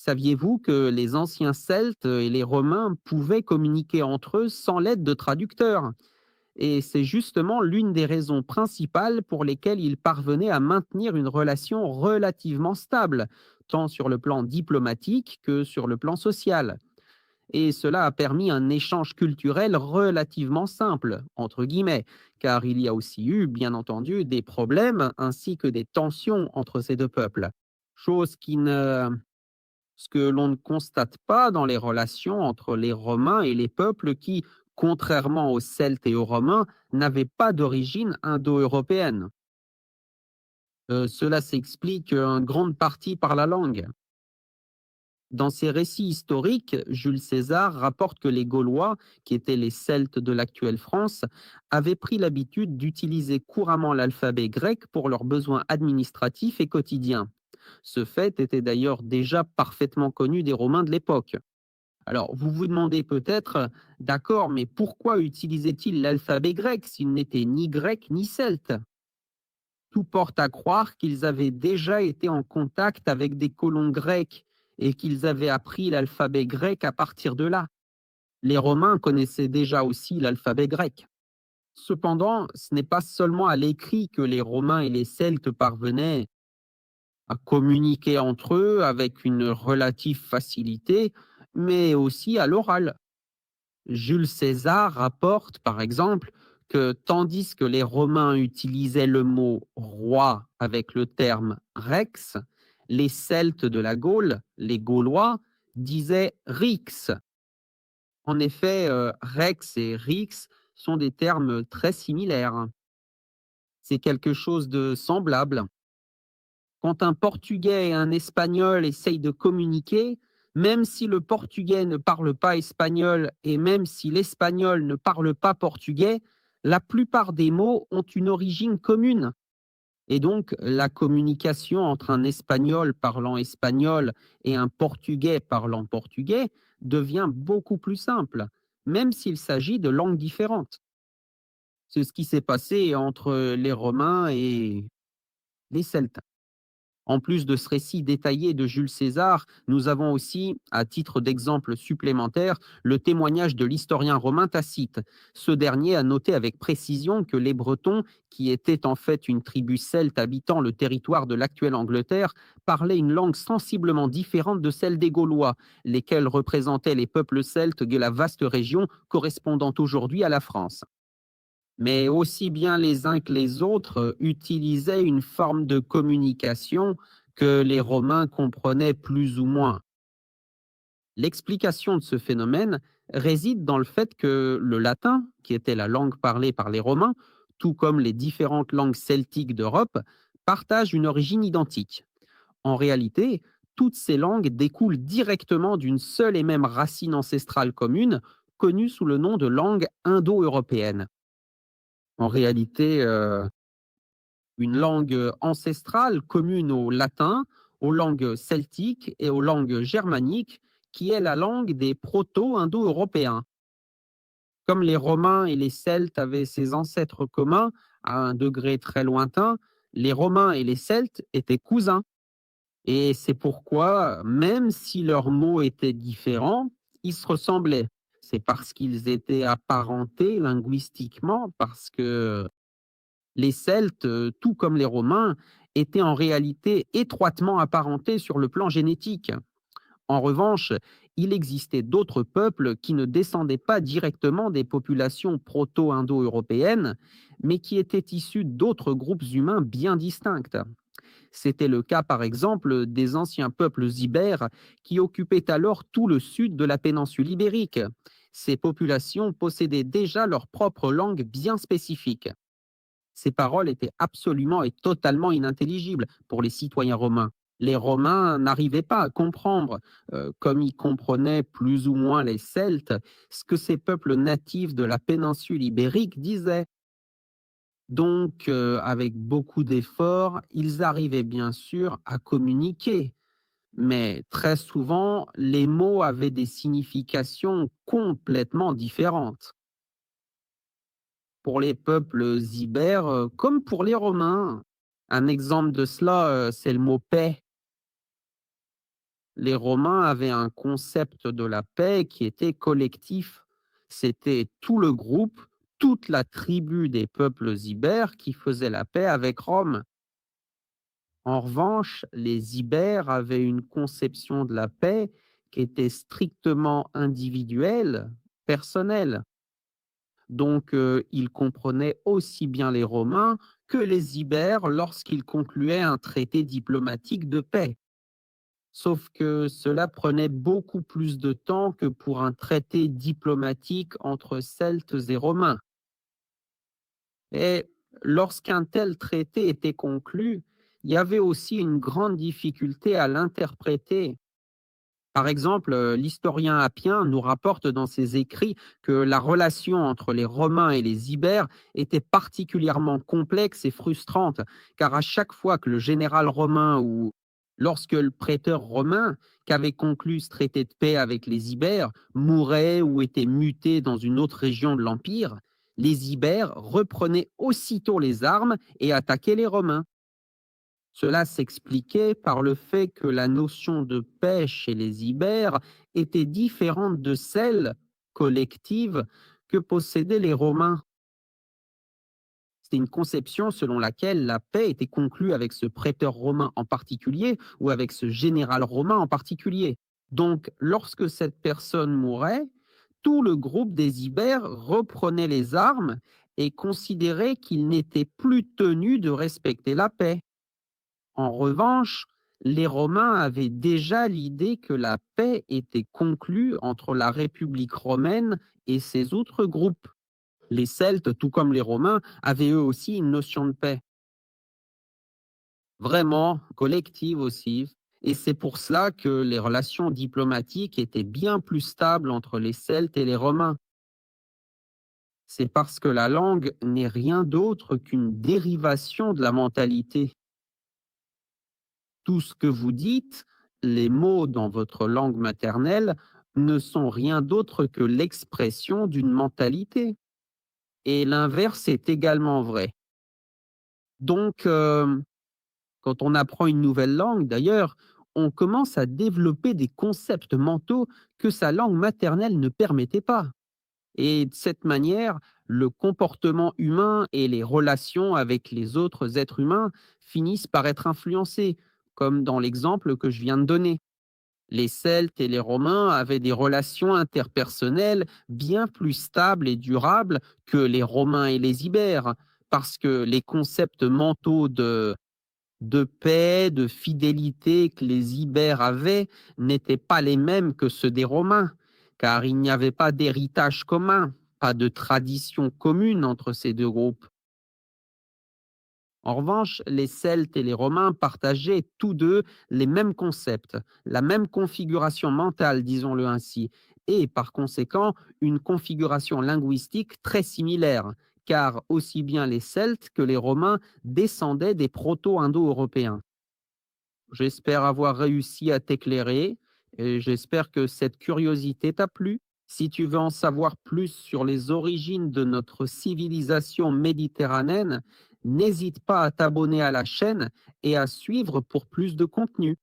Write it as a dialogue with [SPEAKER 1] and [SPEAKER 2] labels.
[SPEAKER 1] Saviez-vous que les anciens Celtes et les Romains pouvaient communiquer entre eux sans l'aide de traducteurs? Et c'est justement l'une des raisons principales pour lesquelles ils parvenaient à maintenir une relation relativement stable, tant sur le plan diplomatique que sur le plan social. Et cela a permis un échange culturel relativement simple, entre guillemets, car il y a aussi eu, bien entendu, des problèmes ainsi que des tensions entre ces deux peuples. Chose qui ne Ce que l'on ne constate pas dans les relations entre les Romains et les peuples qui, contrairement aux Celtes et aux Romains, n'avaient pas d'origine indo-européenne. Cela s'explique en grande partie par la langue. Dans ses récits historiques, Jules César rapporte que les Gaulois, qui étaient les Celtes de l'actuelle France, avaient pris l'habitude d'utiliser couramment l'alphabet grec pour leurs besoins administratifs et quotidiens. Ce fait était d'ailleurs déjà parfaitement connu des Romains de l'époque. Alors, vous vous demandez peut-être, d'accord, mais pourquoi utilisaient-ils l'alphabet grec s'il n'était ni grec ni celte? Tout porte à croire qu'ils avaient déjà été en contact avec des colons grecs et qu'ils avaient appris l'alphabet grec à partir de là. Les Romains connaissaient déjà aussi l'alphabet grec. Cependant, ce n'est pas seulement à l'écrit que les Romains et les Celtes parvenaient à communiquer entre eux avec une relative facilité, mais aussi à l'oral. Jules César rapporte, par exemple, que tandis que les Romains utilisaient le mot roi avec le terme rex, les Celtes de la Gaule, les Gaulois, disaient rix. En effet, rex et rix sont des termes très similaires. C'est quelque chose de semblable. Quand un Portugais et un Espagnol essayent de communiquer, même si le Portugais ne parle pas espagnol et même si l'Espagnol ne parle pas portugais, la plupart des mots ont une origine commune. Et donc, la communication entre un Espagnol parlant espagnol et un Portugais parlant portugais devient beaucoup plus simple, même s'il s'agit de langues différentes. C'est ce qui s'est passé entre les Romains et les Celtes. En plus de ce récit détaillé de Jules César, nous avons aussi, à titre d'exemple supplémentaire, le témoignage de l'historien romain Tacite. Ce dernier a noté avec précision que les Bretons, qui étaient en fait une tribu celte habitant le territoire de l'actuelle Angleterre, parlaient une langue sensiblement différente de celle des Gaulois, lesquels représentaient les peuples celtes de la vaste région correspondant aujourd'hui à la France. Mais aussi bien les uns que les autres utilisaient une forme de communication que les Romains comprenaient plus ou moins. L'explication de ce phénomène réside dans le fait que le latin, qui était la langue parlée par les Romains, tout comme les différentes langues celtiques d'Europe, partagent une origine identique. En réalité, toutes ces langues découlent directement d'une seule et même racine ancestrale commune, connue sous le nom de langue indo-européenne. En réalité, une langue ancestrale commune au latin, aux langues celtiques et aux langues germaniques, qui est la langue des proto-indo-européens. Comme les Romains et les Celtes avaient ces ancêtres communs à un degré très lointain, les Romains et les Celtes étaient cousins. Et c'est pourquoi, même si leurs mots étaient différents, ils se ressemblaient. C'est parce qu'ils étaient apparentés linguistiquement, parce que les Celtes, tout comme les Romains, étaient en réalité étroitement apparentés sur le plan génétique. En revanche, il existait d'autres peuples qui ne descendaient pas directement des populations proto-indo-européennes, mais qui étaient issus d'autres groupes humains bien distincts. C'était le cas, par exemple, des anciens peuples ibères qui occupaient alors tout le sud de la péninsule ibérique. Ces populations possédaient déjà leur propre langue bien spécifique. Ces paroles étaient absolument et totalement inintelligibles pour les citoyens romains. Les Romains n'arrivaient pas à comprendre, comme ils comprenaient plus ou moins les Celtes, ce que ces peuples natifs de la péninsule ibérique disaient. Donc, avec beaucoup d'efforts, ils arrivaient bien sûr à communiquer, mais très souvent, les mots avaient des significations complètement différentes. Pour les peuples ibères, comme pour les Romains. Un exemple de cela, c'est le mot paix. Les Romains avaient un concept de la paix qui était collectif. C'était tout le groupe, toute la tribu des peuples ibères qui faisait la paix avec Rome. En revanche, les Ibères avaient une conception de la paix qui était strictement individuelle, personnelle. Donc, ils comprenaient aussi bien les Romains que les Ibères lorsqu'ils concluaient un traité diplomatique de paix. Sauf que cela prenait beaucoup plus de temps que pour un traité diplomatique entre Celtes et Romains. Et lorsqu'un tel traité était conclu, il y avait aussi une grande difficulté à l'interpréter. Par exemple, l'historien Appien nous rapporte dans ses écrits que la relation entre les Romains et les Ibères était particulièrement complexe et frustrante, car à chaque fois que le général romain ou lorsque le prêteur romain qu'avait conclu ce traité de paix avec les Ibères mourait ou était muté dans une autre région de l'Empire, les Ibères reprenaient aussitôt les armes et attaquaient les Romains. Cela s'expliquait par le fait que la notion de paix chez les Ibères était différente de celle collective que possédaient les Romains. C'était une conception selon laquelle la paix était conclue avec ce prêteur romain en particulier ou avec ce général romain en particulier. Donc, lorsque cette personne mourait, tout le groupe des Ibères reprenait les armes et considérait qu'il n'était plus tenu de respecter la paix. En revanche, les Romains avaient déjà l'idée que la paix était conclue entre la République romaine et ses autres groupes. Les Celtes, tout comme les Romains, avaient eux aussi une notion de paix, vraiment collective aussi. Et c'est pour cela que les relations diplomatiques étaient bien plus stables entre les Celtes et les Romains. C'est parce que la langue n'est rien d'autre qu'une dérivation de la mentalité. Tout ce que vous dites, les mots dans votre langue maternelle, ne sont rien d'autre que l'expression d'une mentalité. Et l'inverse est également vrai. Donc, quand on apprend une nouvelle langue, d'ailleurs, on commence à développer des concepts mentaux que sa langue maternelle ne permettait pas. Et de cette manière, le comportement humain et les relations avec les autres êtres humains finissent par être influencés, comme dans l'exemple que je viens de donner. Les Celtes et les Romains avaient des relations interpersonnelles bien plus stables et durables que les Romains et les Ibères, parce que les concepts mentaux de paix, de fidélité que les Ibères avaient n'étaient pas les mêmes que ceux des Romains, car il n'y avait pas d'héritage commun, pas de tradition commune entre ces deux groupes. En revanche, les Celtes et les Romains partageaient tous deux les mêmes concepts, la même configuration mentale, disons-le ainsi, et par conséquent une configuration linguistique très similaire, car aussi bien les Celtes que les Romains descendaient des proto-indo-européens. J'espère avoir réussi à t'éclairer et j'espère que cette curiosité t'a plu. Si tu veux en savoir plus sur les origines de notre civilisation méditerranéenne, n'hésite pas à t'abonner à la chaîne et à suivre pour plus de contenu.